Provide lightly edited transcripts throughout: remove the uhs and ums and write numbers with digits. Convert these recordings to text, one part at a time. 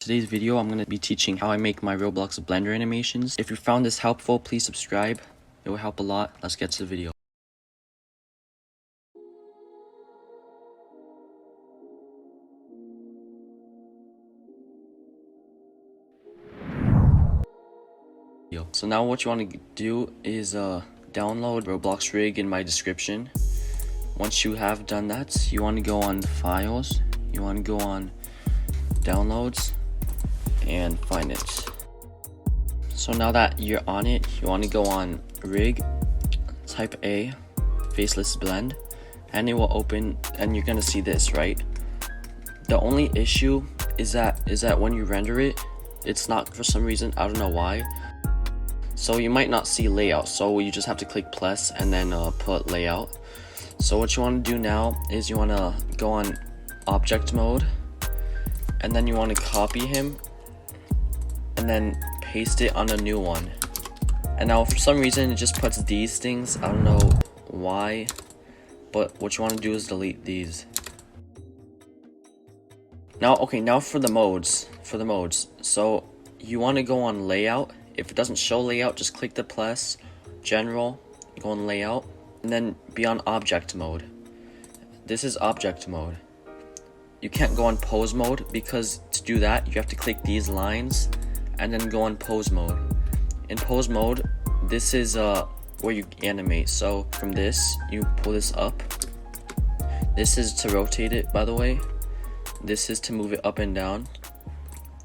Today's video, I'm going to be teaching how I make my Roblox Blender animations. If you found this helpful, please subscribe. It will help a lot. Let's get to the video. So now what you want to do is download Roblox rig in my description. Once you have done that, you want to go on Files, you want to go on Downloads, and find it. So now that you're on it, you want to go on Rig, type A, Faceless Blend, and it will open, and you're gonna see this, right? The only issue is that when you render it, it's not, for some reason, I don't know why. So you might not see layout, so you just have to click plus and then put layout. So what you want to do now is you want to go on object mode, and then you want to copy him and then paste it on a new one. And now for some reason it just puts these things, I don't know why, but what you want to do is delete these. Now for the modes, so you want to go on layout. If it doesn't show layout, just click the plus, general, go on layout, and then be on object mode. This is object mode. You can't go on pose mode, because to do that you have to click these lines and then go on pose mode. In pose mode, this is where you animate. So from this, you pull this up. This is to rotate it, by the way. This is to move it up and down.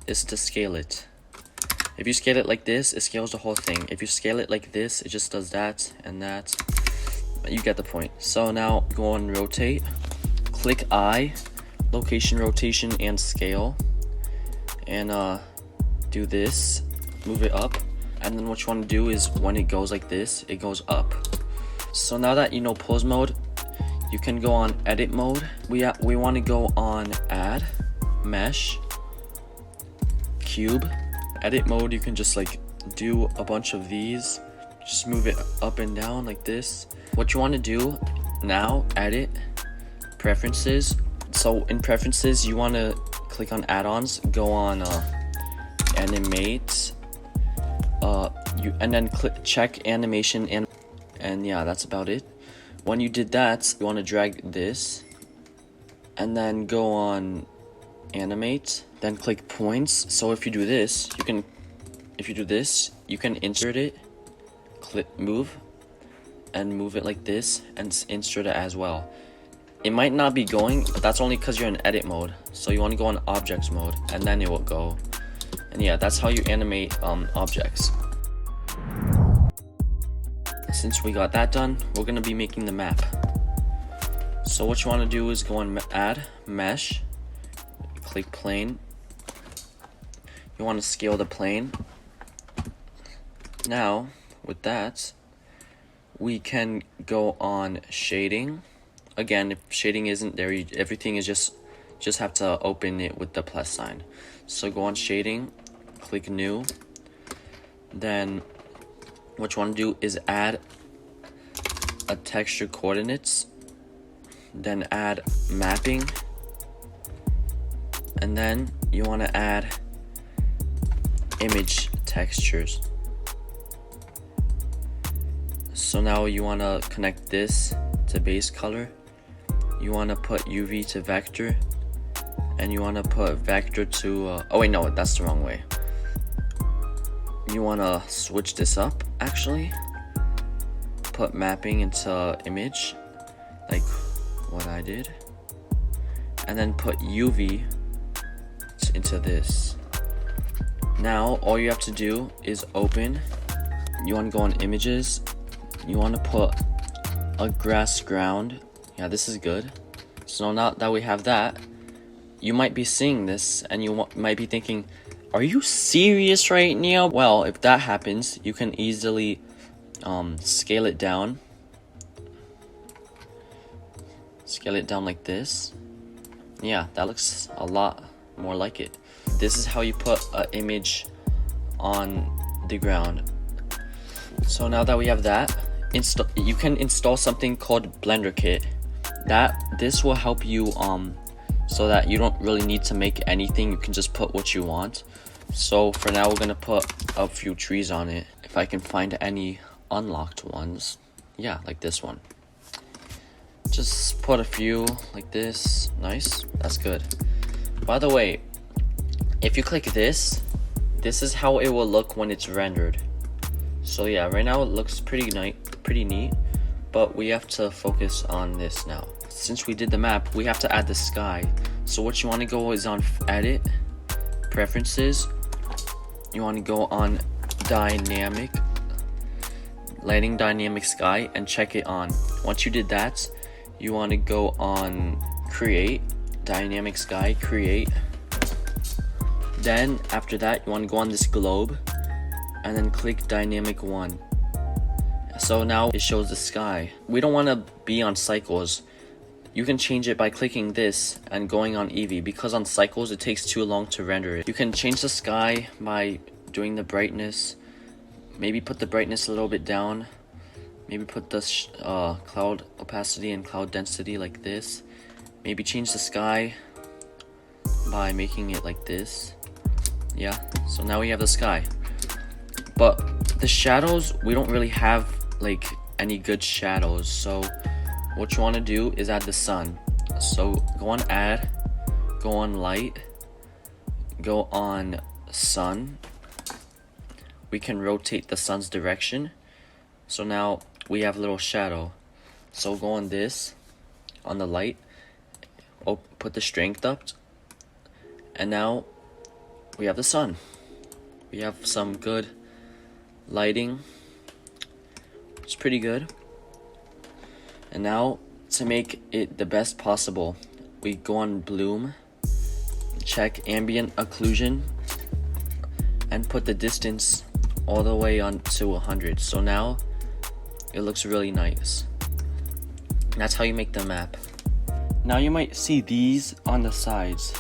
This is to scale it. If you scale it like this, it scales the whole thing. If you scale it like this, it just does that and that. You get the point. So now go on rotate, click I, location, rotation, and scale, and do this, move it up, and then what you want to do is when it goes like this, it goes up. So now that you know pose mode, you can go on edit mode. We want to go on add, mesh, cube. Edit mode, you can just like do a bunch of these, just move it up and down like this. What you want to do now, edit, preferences. So in preferences, you want to click on add-ons, go on animate, and then check animation, and yeah, that's about it. When you did that, you want to drag this and then go on animate, then click points. So if you do this, you can insert it, click move, and move it like this and insert it as well. It might not be going, but that's only because you're in edit mode. So you want to go on objects mode, and then it will go. And yeah, that's how you animate objects. Since we got that done, we're going to be making the map. So what you want to do is go on add, mesh, click plane. You want to scale the plane. Now, with that, we can go on shading. Again, if shading isn't there, everything is just have to open it with the plus sign. So go on shading, click new. Then what you want to do is add a texture coordinates, then add mapping, and then you want to add image textures. So now you want to connect this to base color. You want to put UV to vector, and you want to put vector to oh wait, no, that's the wrong way. You want to switch this up, actually. Put mapping into image, like what I did, and then put UV into this. Now all you have to do is open. You want to go on images. You want to put a grass ground. Yeah, this is good. So now that we have that, you might be seeing this and you might be thinking, are you serious right now? Well, if that happens, you can easily scale it down. Scale it down like this. Yeah, that looks a lot more like it. This is how you put an image on the ground. So now that we have that, you can install something called Blender Kit. This will help you so that you don't really need to make anything. You can just put what you want. So for now, we're gonna put a few trees on it. If I can find any unlocked ones. Yeah, like this one. Just put a few like this. Nice, that's good. By the way, if you click this is how it will look when it's rendered. So yeah, right now it looks pretty neat, but we have to focus on this now. Since we did the map, we have to add the sky. So what you want to go is on edit, preferences. You want to go on dynamic, lighting dynamic sky, and check it on. Once you did that, you want to go on create, dynamic sky, create. Then after that, you want to go on this globe and then click dynamic 1. So now it shows the sky. We don't want to be on cycles. You can change it by clicking this and going on Eevee, because on cycles it takes too long to render it. You can change the sky by doing the brightness. Maybe put the brightness a little bit down. Maybe put the cloud opacity and cloud density like this. Maybe change the sky by making it like this. Yeah, so now we have the sky. But the shadows, we don't really have like any good shadows. So what you want to do is add the sun. So go on add, go on light, go on sun. We can rotate the sun's direction. So now we have a little shadow. So go on this, on the light, put the strength up, and now we have the sun. We have some good lighting. It's pretty good. And now to make it the best possible, we go on bloom, check ambient occlusion, and put the distance all the way on to 100. So now it looks really nice. That's how you make the map. Now you might see these on the sides.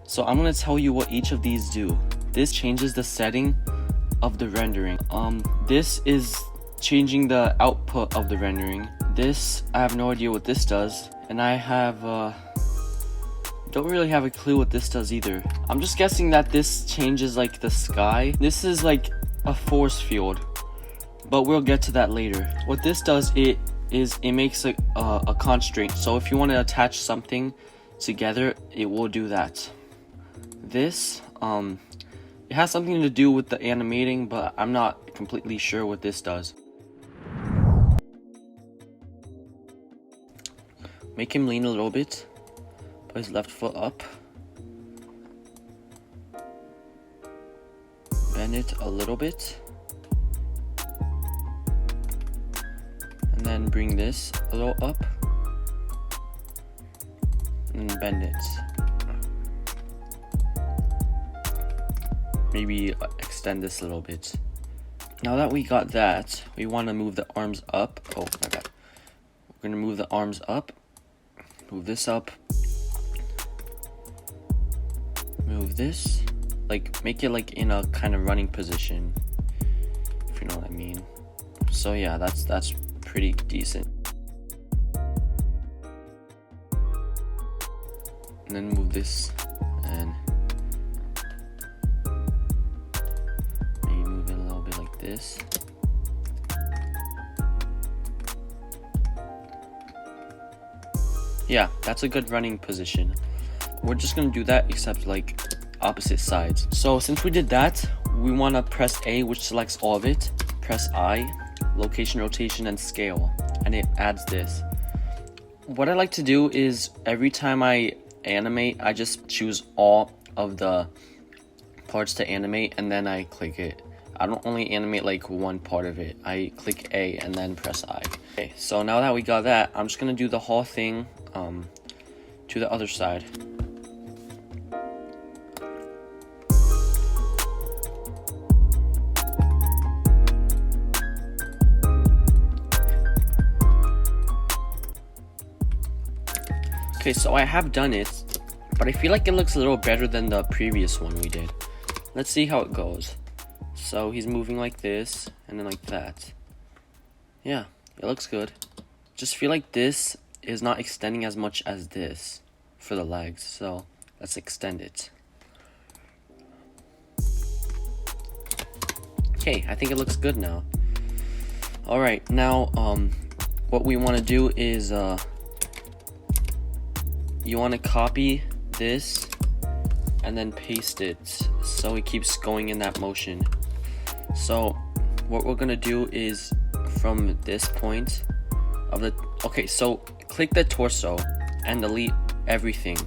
So I'm gonna tell you what each of these do. This changes the setting of the rendering. This is changing the output of the rendering. This, I have no idea what this does, and I have don't really have a clue what this does either. I'm just guessing that this changes like the sky. This is like a force field, but we'll get to that later. What this does, it makes a constraint. So if you want to attach something together, it will do that. This it has something to do with the animating, but I'm not completely sure what this does. Make him lean a little bit. Put his left foot up. Bend it a little bit. And then bring this a little up. And bend it. Maybe extend this a little bit. Now that we got that, we want to move the arms up. Oh my god. We're going to move the arms up. Move this up. Move this. Like, make it like in a kind of running position, if you know what I mean. So yeah, that's pretty decent. And then move this and maybe move it a little bit like this. Yeah, that's a good running position. We're just gonna do that except like opposite sides. So since we did that, we want to press A, which selects all of it. Press I, location, rotation, and scale, and it adds this. What I like to do is every time I animate, I just choose all of the parts to animate and then I click it. I don't only animate like one part of it. I click A and then press I. Okay, so now that we got that, I'm just gonna do the whole thing to the other side. Okay, so I have done it, but I feel like it looks a little better than the previous one we did. Let's see how it goes. So he's moving like this, and then like that. Yeah, it looks good. Just feel like this is not extending as much as this for the legs. So let's extend it. Okay, I think it looks good now. Alright, now what we want to do is you want to copy this and then paste it so it keeps going in that motion. So what we're gonna do is from this point of the so click the torso and delete everything,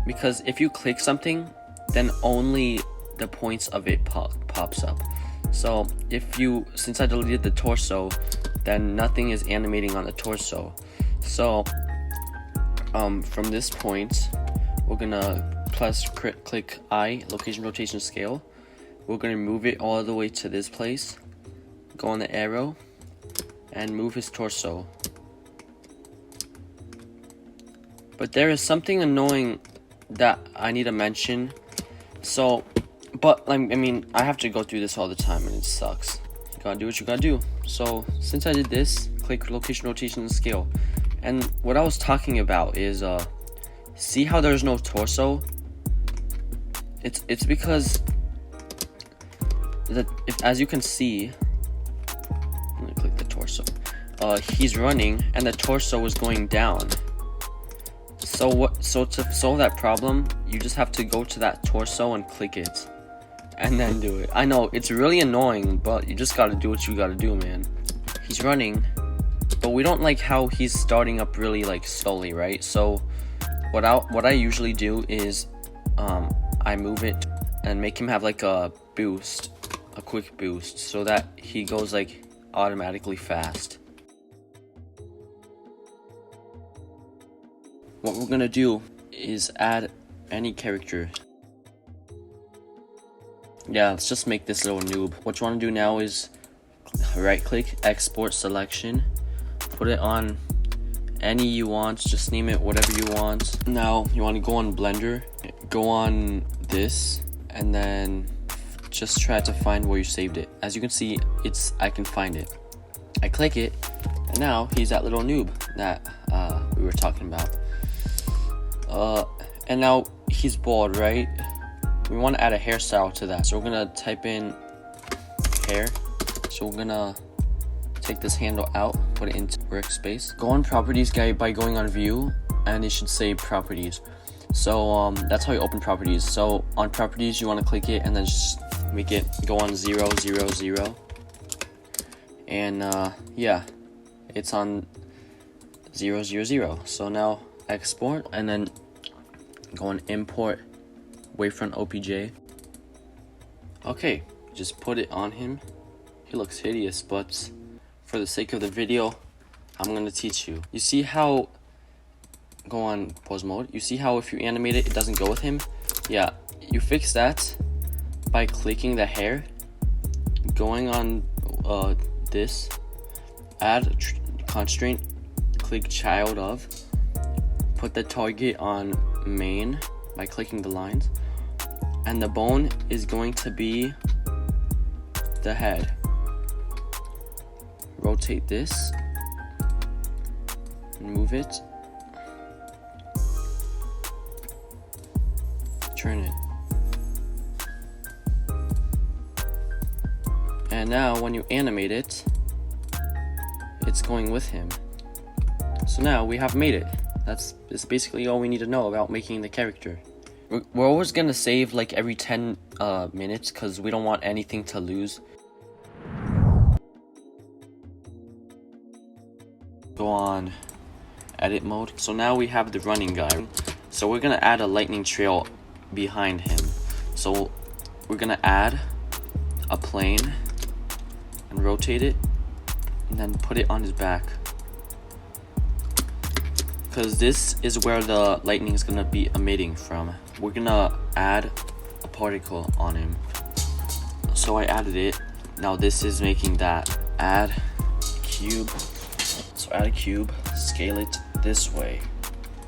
because if you click something then only the points of it pops up. So since I deleted the torso, then nothing is animating on the torso. So from this point we're gonna click I, location, rotation, scale. We're gonna move it all the way to this place, go on the arrow and move his torso. But there is something annoying that I need to mention. So I mean, I have to go through this all the time and it sucks. You gotta do what you gotta do. So since I did this, click location, rotation, and scale. And what I was talking about is see how there's no torso? It's because as you can see, let me click the torso. He's running and the torso is going down. So to solve that problem, you just have to go to that torso and click it, and then do it. I know it's really annoying, but you just gotta do what you gotta do, man. He's running, but we don't like how he's starting up really like slowly, right? So what I usually do is I move it and make him have like a boost, a quick boost, so that he goes like automatically fast. What we're gonna do is add any character. Yeah, let's just make this little noob. What you want to do now is right click, export selection, put it on any you want, just name it whatever you want. Now you want to go on Blender, go on this, and then just try to find where you saved it. As you can see, I can find it. I click it, and now he's that little noob that we were talking about. And now he's bald, right? We want to add a hairstyle to that, so we're gonna type in hair. So we're gonna take this handle out, put it into workspace. Go on properties guy by going on view, and it should say properties. So that's how you open properties. So on properties you want to click it and then just make it go on 0, 0, 0. And yeah, it's on 0, 0, 0. So now export and then go on import wavefront OPJ. Okay, just put it on him. He looks hideous, but for the sake of the video, I'm gonna teach you. You see how, go on pose mode, you see how if you animate it, it doesn't go with him? Yeah, you fix that by clicking the hair, going on this, add constraint, click child of, put the target on main by clicking the lines, and the bone is going to be the head. Rotate this and move it, turn it, and now when you animate it, it's going with him. So now we have made it. That's basically all we need to know about making the character. We're always gonna save like every 10 minutes because we don't want anything to lose. Go on edit mode. So now we have the running guy. So we're gonna add a lightning trail behind him. So we're gonna add a plane and rotate it and then put it on his back, because this is where the lightning is gonna be emitting from. We're gonna add a particle on him. So I added it. Now this is making that. Add cube. So add a cube, scale it this way,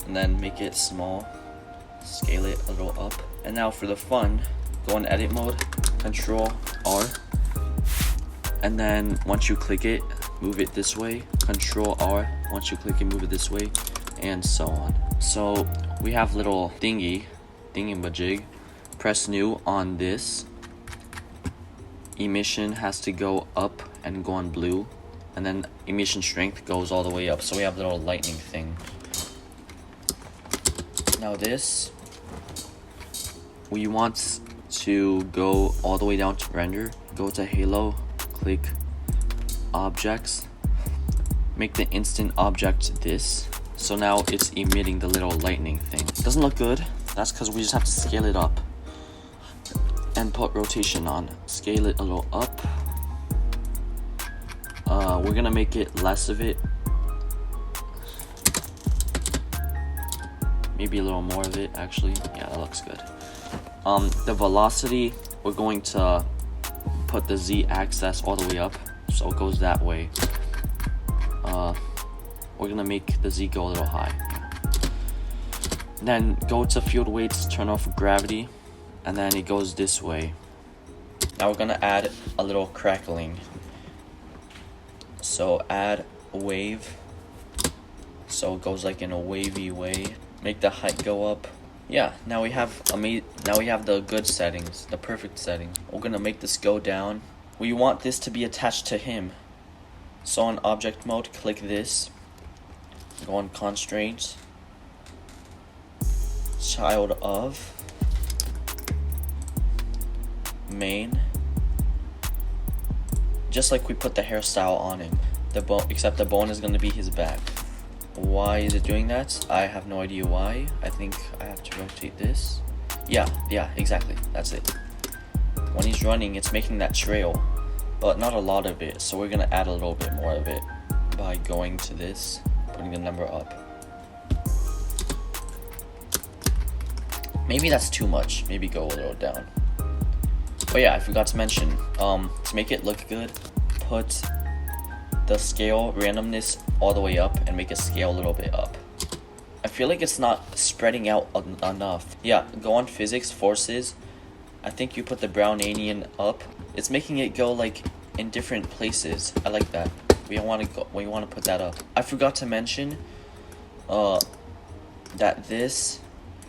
and then make it small, scale it a little up. And now for the fun, go in edit mode, Control R, and then once you click it, move it this way, Control R, once you click it, move it this way, and so on. So we have little thingy-majig. Press new on this. Emission has to go up and go on blue, and then emission strength goes all the way up. So we have little lightning thing. Now this, we want to go all the way down to render. Go to halo, click objects, make the instant object this. So now it's emitting the little lightning thing. Doesn't look good. That's because we just have to scale it up and put rotation on. Scale it a little up. We're gonna make it less of it. Maybe a little more of it, actually. Yeah, that looks good. The velocity, we're going to put the z-axis all the way up, so it goes that way. We're gonna make the z go a little high. Then go to field weights, turn off gravity, and then it goes this way. Now we're gonna add a little crackling. So add a wave, so it goes like in a wavy way. Make the height go up. Yeah, now we have the good settings, the perfect setting. We're gonna make this go down. We want this to be attached to him. So on object mode, click this. Go on constraints. Child of main. Just like we put the hairstyle on him. Except the bone is gonna be his back. Why is it doing that? I have no idea why. I think I have to rotate this. Yeah, exactly. That's it. When he's running, it's making that trail, but not a lot of it. So we're gonna add a little bit more of it by going to this, putting the number up. Maybe that's too much. Maybe go a little down. But yeah, I forgot to mention, to make it look good, put the scale randomness all the way up and make it scale a little bit up. I feel like it's not spreading out enough. Yeah, go on physics, forces. I think you put the Brownian up. It's making it go like in different places. I like that. We want to put that up. I forgot to mention that this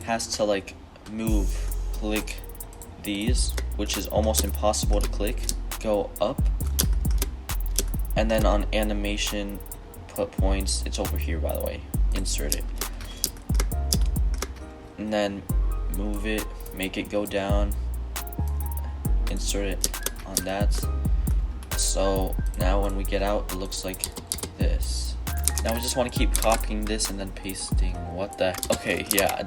has to like click these, which is almost impossible to click. Go up, and then on animation, put points. It's over here, by the way. Insert it, and then move it, make it go down. Insert it on that. So now when we get out, it looks like this. Now we just want to keep copying this and then pasting. What the? Okay, yeah, I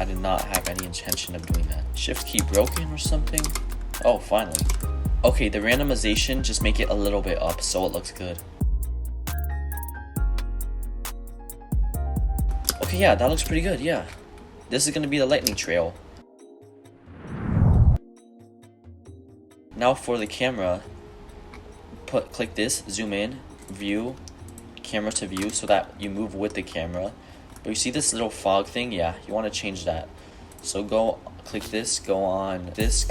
did not have any intention of doing that. Shift key broken or something? Oh, finally. Okay, the randomization, just make it a little bit up so it looks good. Okay, yeah, that looks pretty good, yeah. This is gonna be the lightning trail. Now for the camera, click this, zoom in, view, camera to view, so that you move with the camera. But you see this little fog thing? Yeah, you want to change that. So click this, go on this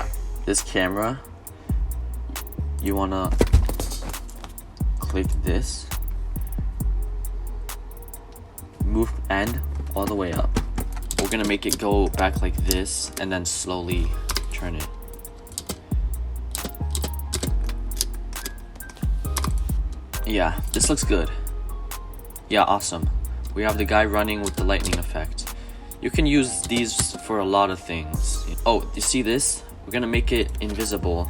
camera. You want to click this, move end all the way up. We're gonna make it go back like this and then slowly turn it. Yeah, this looks good. Yeah, awesome. We have the guy running with the lightning effect. You can use these for a lot of things. Oh, you see this? We're gonna make it invisible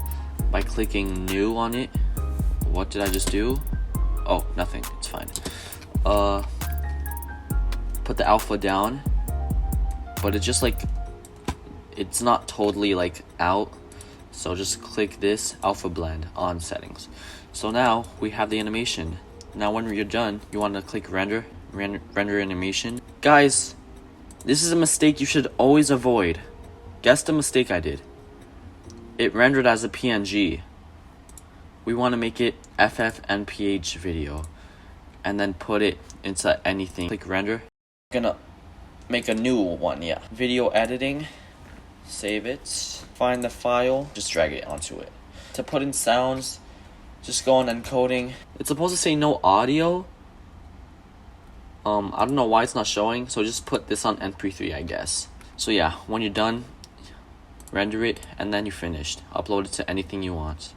by clicking new on it. What did I just do? Oh, nothing, it's fine. Put the alpha down, but it's just like, it's not totally like out. So just click this alpha blend on settings. So now we have the animation. Now when you're done, you want to click render animation. Guys, this is a mistake you should always avoid. Guess the mistake I did. It rendered as a PNG. We want to make it FFmpeg video and then put it into anything. Click render. I'm gonna make a new one, yeah. Video editing, save it, find the file, just drag it onto it. To put in sounds, just go on encoding. It's supposed to say no audio, I don't know why it's not showing, so just put this on MP3, I guess. So yeah, when you're done, render it, and then you're finished. Upload it to anything you want.